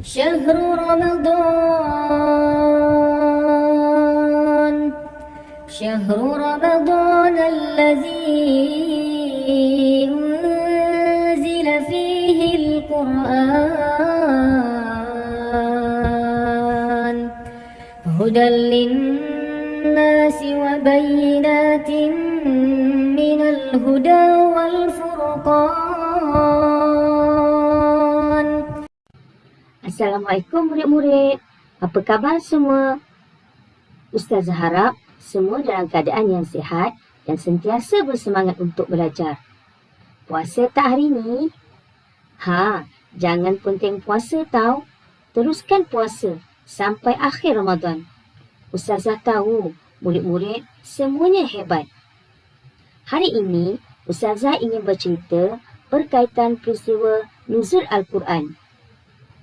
شهر رمضان شهر رمضان الذي أنزل فيه القرآن هدى للناس وبينات من الهدى والفرقان. Assalamualaikum murid-murid. Apa khabar semua? Ustazah harap semua dalam keadaan yang sihat dan sentiasa bersemangat untuk belajar. Puasa tak hari ni? Jangan penting puasa tau. Teruskan puasa sampai akhir Ramadan. Ustazah tahu murid-murid semuanya hebat. Hari ini Ustazah ingin bercerita berkaitan peristiwa nuzul Al-Quran.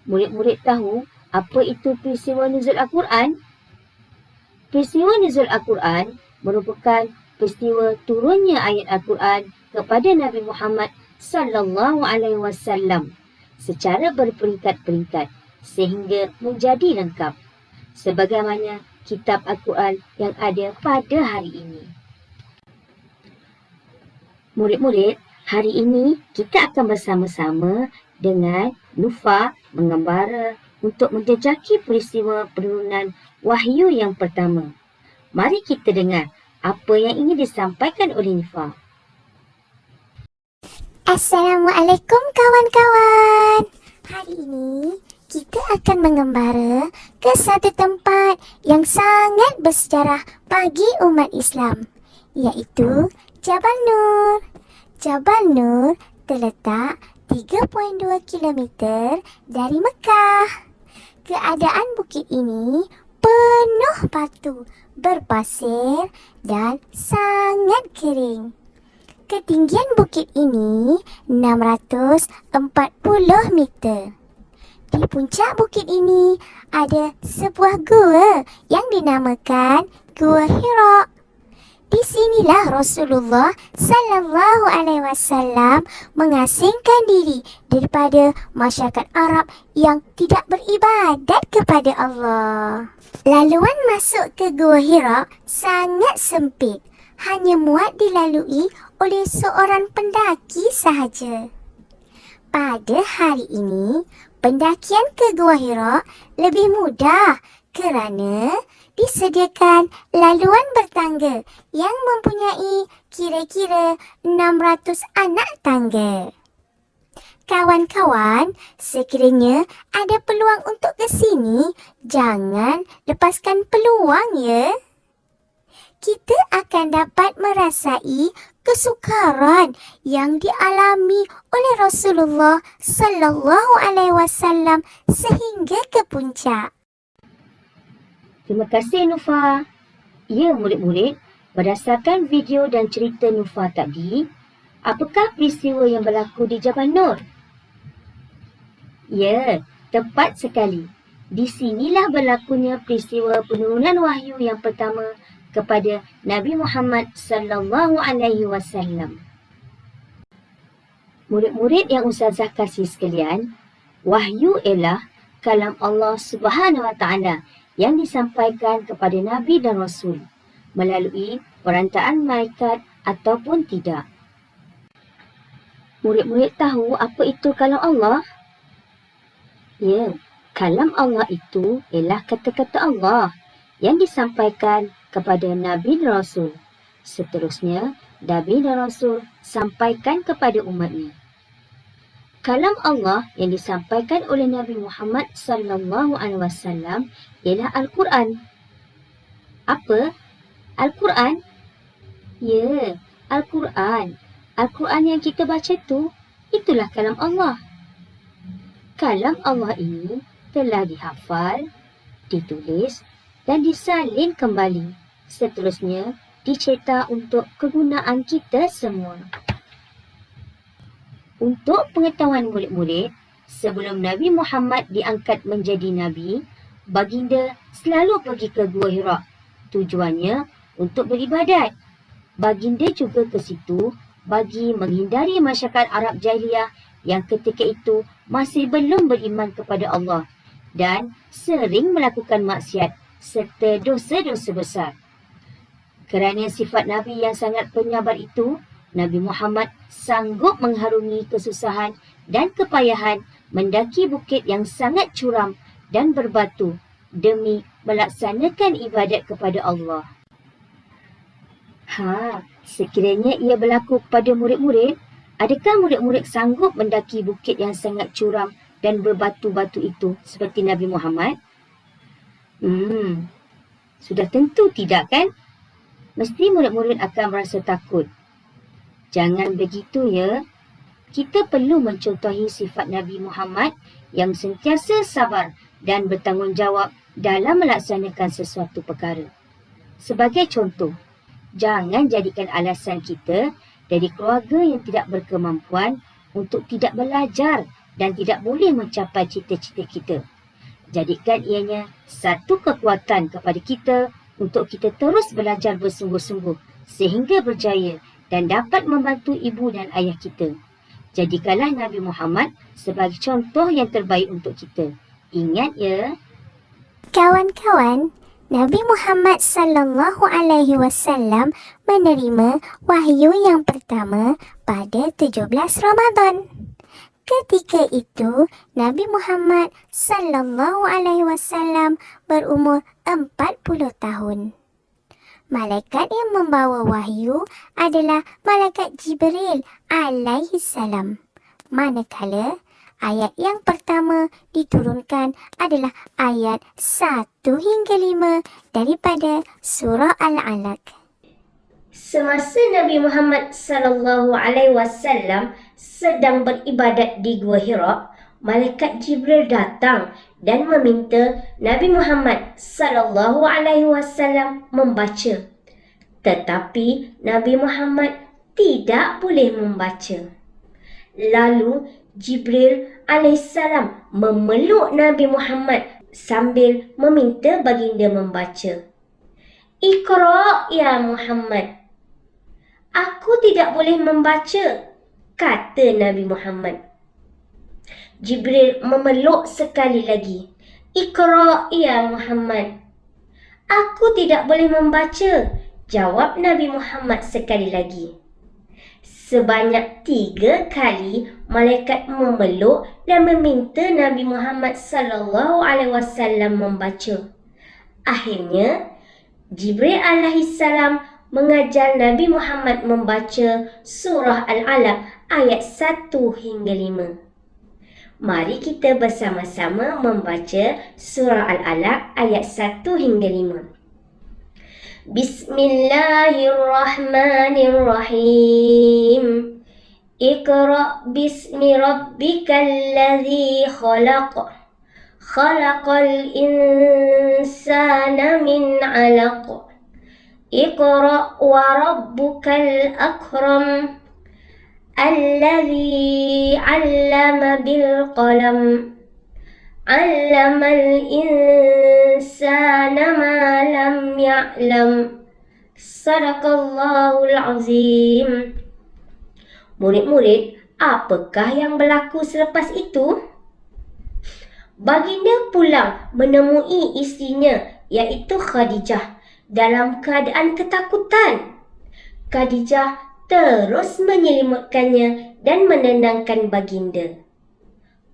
Murid-murid tahu apa itu peristiwa nuzul Al-Quran? Peristiwa nuzul Al-Quran merupakan peristiwa turunnya ayat Al-Quran kepada Nabi Muhammad sallallahu alaihi wasallam secara berperingkat-peringkat sehingga menjadi lengkap sebagaimana kitab Al-Quran yang ada pada hari ini. Murid-murid, hari ini kita akan bersama-sama dengan Nufa mengembara untuk menjejaki peristiwa penurunan wahyu yang pertama. Mari kita dengar apa yang ingin disampaikan oleh Nufa. Assalamualaikum kawan-kawan. Hari ini kita akan mengembara ke satu tempat yang sangat bersejarah bagi umat Islam, iaitu Jabal Nur. Jabal Nur terletak 3.2 kilometer dari Mekah. Keadaan bukit ini penuh batu, berpasir dan sangat kering. Ketinggian bukit ini 640 meter. Di puncak bukit ini ada sebuah gua yang dinamakan Gua Hira. Di sinilah Rasulullah sallallahu alaihi wasallam mengasingkan diri daripada masyarakat Arab yang tidak beribadat kepada Allah. Laluan masuk ke Gua Hira sangat sempit, hanya muat dilalui oleh seorang pendaki sahaja. Pada hari ini, pendakian ke Gua Hira lebih mudah kerana disediakan laluan bertangga yang mempunyai kira-kira 600 anak tangga. Kawan-kawan, sekiranya ada peluang untuk ke sini, jangan lepaskan peluang ya. Kita akan dapat merasai kesukaran yang dialami oleh Rasulullah sallallahu alaihi wasallam sehingga ke puncak. Terima kasih Nufa. Ya murid-murid, berdasarkan video dan cerita Nufa tadi, apakah peristiwa yang berlaku di Jabal Nur? Ya, tepat sekali. Di sinilah berlakunya peristiwa penurunan wahyu yang pertama kepada Nabi Muhammad sallallahu alaihi wasallam. Murid-murid yang Ustazah kasih sekalian, wahyu ialah kalam Allah Subhanahu wa taala yang disampaikan kepada Nabi dan Rasul melalui perantaraan malaikat ataupun tidak. Murid-murid tahu apa itu kalam Allah? Ya, kalam Allah itu ialah kata-kata Allah yang disampaikan kepada Nabi dan Rasul. Seterusnya, Nabi dan Rasul sampaikan kepada umatnya. Kalam Allah yang disampaikan oleh Nabi Muhammad sallallahu alaihi wasallam ialah Al-Quran. Apa? Al-Quran? Ya, Al-Quran. Al-Quran yang kita baca tu, itulah kalam Allah. Kalam Allah ini telah dihafal, ditulis dan disalin kembali. Seterusnya, dicetak untuk kegunaan kita semua. Untuk pengetahuan murid-murid, sebelum Nabi Muhammad diangkat menjadi Nabi, baginda selalu pergi ke Gua Hira. Tujuannya untuk beribadat. Baginda juga ke situ bagi menghindari masyarakat Arab Jahiliyah yang ketika itu masih belum beriman kepada Allah dan sering melakukan maksiat serta dosa-dosa besar. Kerana sifat Nabi yang sangat penyabar itu, Nabi Muhammad sanggup mengharungi kesusahan dan kepayahan mendaki bukit yang sangat curam dan berbatu demi melaksanakan ibadat kepada Allah. Sekiranya ia berlaku kepada murid-murid, adakah murid-murid sanggup mendaki bukit yang sangat curam dan berbatu-batu itu seperti Nabi Muhammad? Sudah tentu tidak, kan? Mesti murid-murid akan merasa takut. Jangan begitu ya. Kita perlu mencontohi sifat Nabi Muhammad yang sentiasa sabar dan bertanggungjawab dalam melaksanakan sesuatu perkara. Sebagai contoh, jangan jadikan alasan kita dari keluarga yang tidak berkemampuan untuk tidak belajar dan tidak boleh mencapai cita-cita kita. Jadikan ianya satu kekuatan kepada kita untuk kita terus belajar bersungguh-sungguh sehingga berjaya dan dapat membantu ibu dan ayah kita. Jadikanlah Nabi Muhammad sebagai contoh yang terbaik untuk kita. Ingat ya. Kawan-kawan, Nabi Muhammad sallallahu alaihi wasallam menerima wahyu yang pertama pada 17 Ramadan. Ketika itu, Nabi Muhammad sallallahu alaihi wasallam berumur 40 tahun. Malaikat yang membawa wahyu adalah Malaikat Jibril alaihi salam. Manakala ayat yang pertama diturunkan adalah ayat 1 hingga 5 daripada surah Al-Alaq. Semasa Nabi Muhammad sallallahu alaihi wasallam sedang beribadat di Gua Hira, Malaikat Jibril datang dan meminta Nabi Muhammad sallallahu alaihi wasallam membaca. Tetapi Nabi Muhammad tidak boleh membaca. Lalu Jibril alaihissalam memeluk Nabi Muhammad sambil meminta baginda membaca. Iqra ya Muhammad. Aku tidak boleh membaca, kata Nabi Muhammad. Jibril memeluk sekali lagi. Iqra ya Muhammad. Aku tidak boleh membaca, jawab Nabi Muhammad sekali lagi. Sebanyak 3 kali malaikat memeluk dan meminta Nabi Muhammad sallallahu alaihi wasallam membaca. Akhirnya Jibril alaihissalam mengajar Nabi Muhammad membaca surah Al-Alaq ayat 1 hingga 5. Mari kita bersama-sama membaca surah Al-Alaq ayat 1 hingga 5. Bismillahirrahmanirrahim. Iqra bismi rabbikal ladzi khalaq. Khalaqal insana min 'alaq. Iqra wa rabbukal akram. Alladzi 'allama bil qalam. 'Allamal insana ma lam ya'lam. Sadaqallahul azim. Murid-murid, apakah yang berlaku selepas itu? Baginda pulang menemui isterinya iaitu Khadijah dalam keadaan ketakutan. Khadijah terus menyelimutkannya dan menenangkan baginda.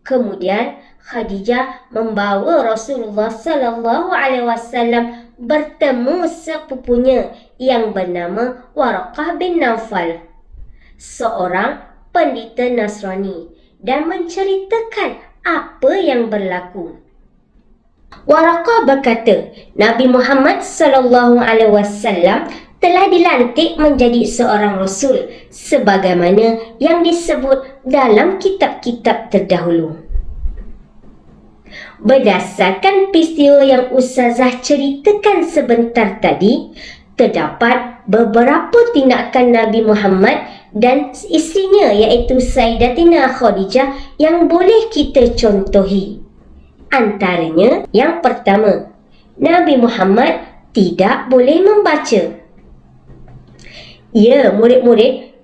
Kemudian Khadijah membawa Rasulullah sallallahu alaihi wasallam bertemu sepupunya yang bernama Waraqah bin Naufal, seorang pendeta Nasrani, dan menceritakan apa yang berlaku. Waraqah berkata, Nabi Muhammad sallallahu alaihi wasallam telah dilantik menjadi seorang rasul sebagaimana yang disebut dalam kitab-kitab terdahulu. Berdasarkan peristiwa yang Ustazah ceritakan sebentar tadi, terdapat beberapa tindakan Nabi Muhammad dan isterinya iaitu Sayyidatina Khadijah yang boleh kita contohi. Antaranya, yang pertama, Nabi Muhammad tidak boleh membaca. Ya, murid-murid,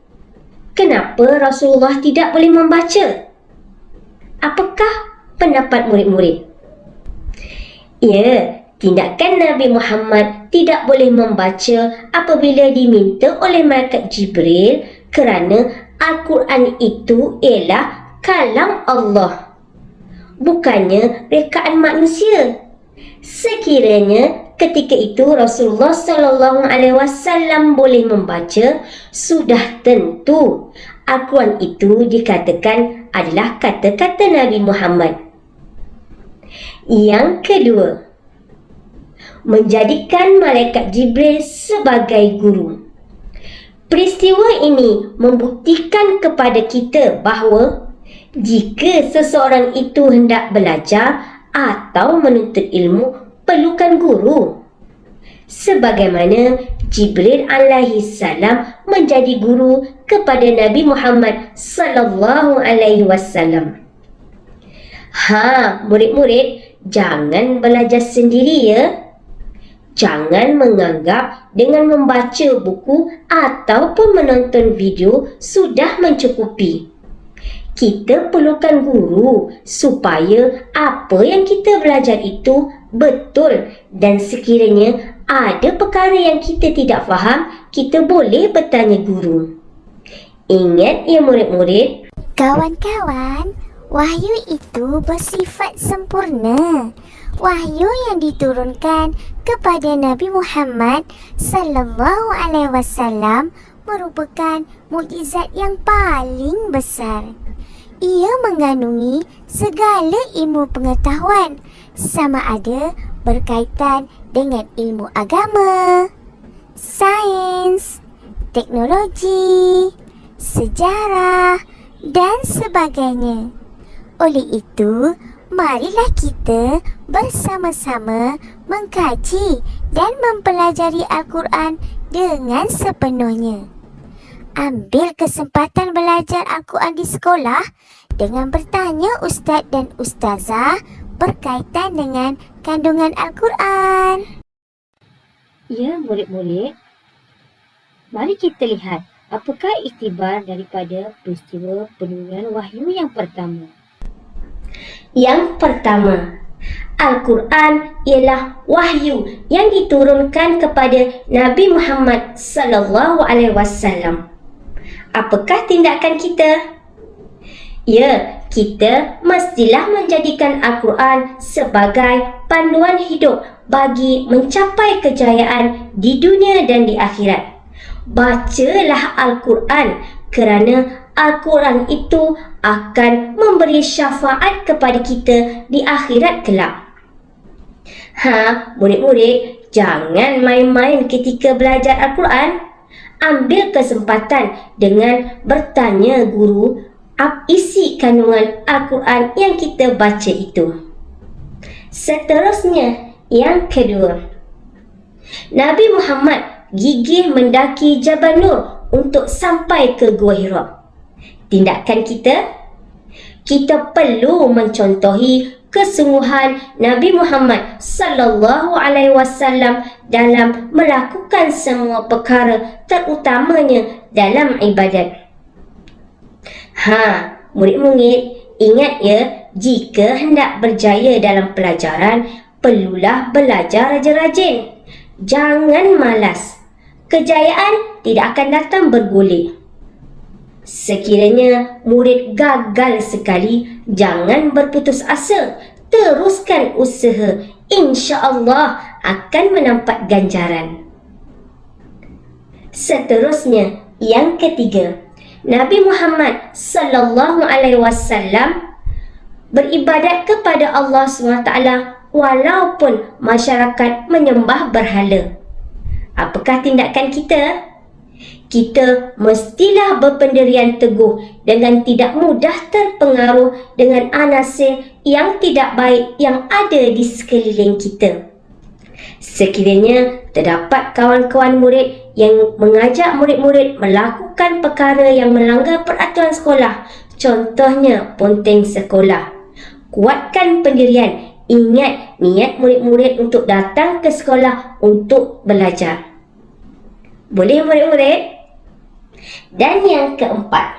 kenapa Rasulullah tidak boleh membaca? Apakah pendapat murid-murid? Ya, tindakan Nabi Muhammad tidak boleh membaca apabila diminta oleh malaikat Jibril kerana Al-Quran itu ialah kalam Allah, bukannya rekaan manusia. Sekiranya ketika itu Rasulullah SAW boleh membaca, sudah tentu Al-Quran itu dikatakan adalah kata-kata Nabi Muhammad. Yang kedua, menjadikan malaikat Jibril sebagai guru. Peristiwa ini membuktikan kepada kita bahawa jika seseorang itu hendak belajar atau menuntut ilmu, perlukan guru. Sebagaimana Jibril alaihi salam menjadi guru kepada Nabi Muhammad sallallahu alaihi wasallam. Murid-murid, jangan belajar sendiri ya. Jangan menganggap dengan membaca buku ataupun menonton video sudah mencukupi. Kita perlukan guru supaya apa yang kita belajar itu betul, dan sekiranya ada perkara yang kita tidak faham, kita boleh bertanya guru. Ingat ya murid-murid. Kawan-kawan, wahyu itu bersifat sempurna. Wahyu yang diturunkan kepada Nabi Muhammad sallallahu alaihi wasallam merupakan mukjizat yang paling besar. Ia mengandungi segala ilmu pengetahuan, sama ada berkaitan dengan ilmu agama, sains, teknologi, sejarah dan sebagainya. Oleh itu, marilah kita bersama-sama mengkaji dan mempelajari Al-Quran dengan sepenuhnya. Ambil kesempatan belajar Al-Quran di sekolah dengan bertanya ustaz dan ustazah berkaitan dengan kandungan Al-Quran. Ya, murid-murid, mari kita lihat apakah iktibar daripada peristiwa penurunan wahyu yang pertama. Yang pertama, Al-Quran ialah wahyu yang diturunkan kepada Nabi Muhammad sallallahu alaihi wasallam. Apakah tindakan kita? Ya, kita mestilah menjadikan Al-Quran sebagai panduan hidup bagi mencapai kejayaan di dunia dan di akhirat. Bacalah Al-Quran kerana Al-Quran itu akan memberi syafaat kepada kita di akhirat kelak. Murid-murid, jangan main-main ketika belajar Al-Quran. Ambil kesempatan dengan bertanya guru isi kandungan Al-Quran yang kita baca itu. Seterusnya, yang kedua, Nabi Muhammad gigih mendaki Jabal Nur untuk sampai ke Gua Hira. Tindakan kita perlu mencontohi kesungguhan Nabi Muhammad sallallahu alaihi wasallam dalam melakukan semua perkara, terutamanya dalam ibadat. Murid-murid, ingat ya, jika hendak berjaya dalam pelajaran, perlulah belajar rajin-rajin. Jangan malas. Kejayaan tidak akan datang bergulir. Sekiranya murid gagal sekali, jangan berputus asa. Teruskan usaha. InsyaAllah akan mendapat ganjaran. Seterusnya, yang ketiga, Nabi Muhammad sallallahu alaihi wasallam beribadat kepada Allah SWT walaupun masyarakat menyembah berhala. Apakah tindakan kita? Kita mestilah berpendirian teguh dengan tidak mudah terpengaruh dengan anasir yang tidak baik yang ada di sekeliling kita. Sekiranya terdapat kawan-kawan murid yang mengajak murid-murid melakukan perkara yang melanggar peraturan sekolah, contohnya ponteng sekolah, kuatkan pendirian. Ingat niat murid-murid untuk datang ke sekolah untuk belajar. Boleh murid-murid? Dan yang keempat,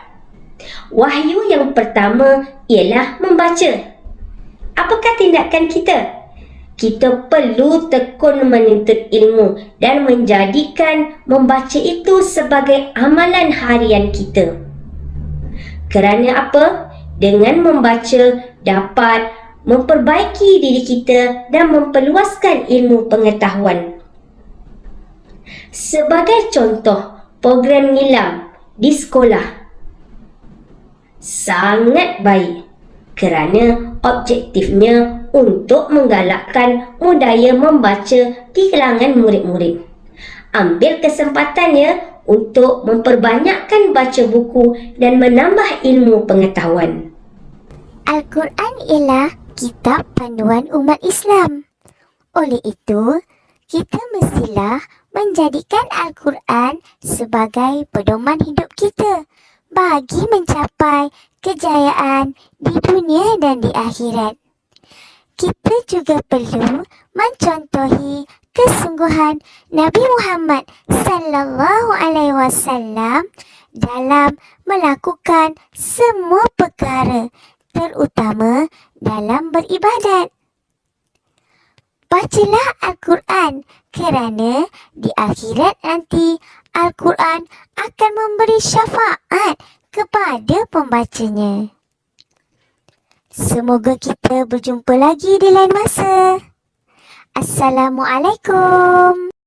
wahyu yang pertama ialah membaca. Apakah tindakan kita? Kita perlu tekun menuntut ilmu dan menjadikan membaca itu sebagai amalan harian kita. Kerana apa? Dengan membaca dapat memperbaiki diri kita dan memperluaskan ilmu pengetahuan. Sebagai contoh, program nilam di sekolah sangat baik kerana objektifnya untuk menggalakkan budaya membaca di kalangan murid-murid. Ambil kesempatannya untuk memperbanyakkan baca buku dan menambah ilmu pengetahuan. Al-Quran ialah kitab panduan umat Islam. Oleh itu, kita mestilah menjadikan Al-Quran sebagai pedoman hidup kita bagi mencapai kejayaan di dunia dan di akhirat. Kita juga perlu mencontohi kesungguhan Nabi Muhammad sallallahu alaihi wasallam dalam melakukan semua perkara, terutama dalam beribadat. Bacalah Al-Quran kerana di akhirat nanti Al-Quran akan memberi syafaat kepada pembacanya. Semoga kita berjumpa lagi di lain masa. Assalamualaikum.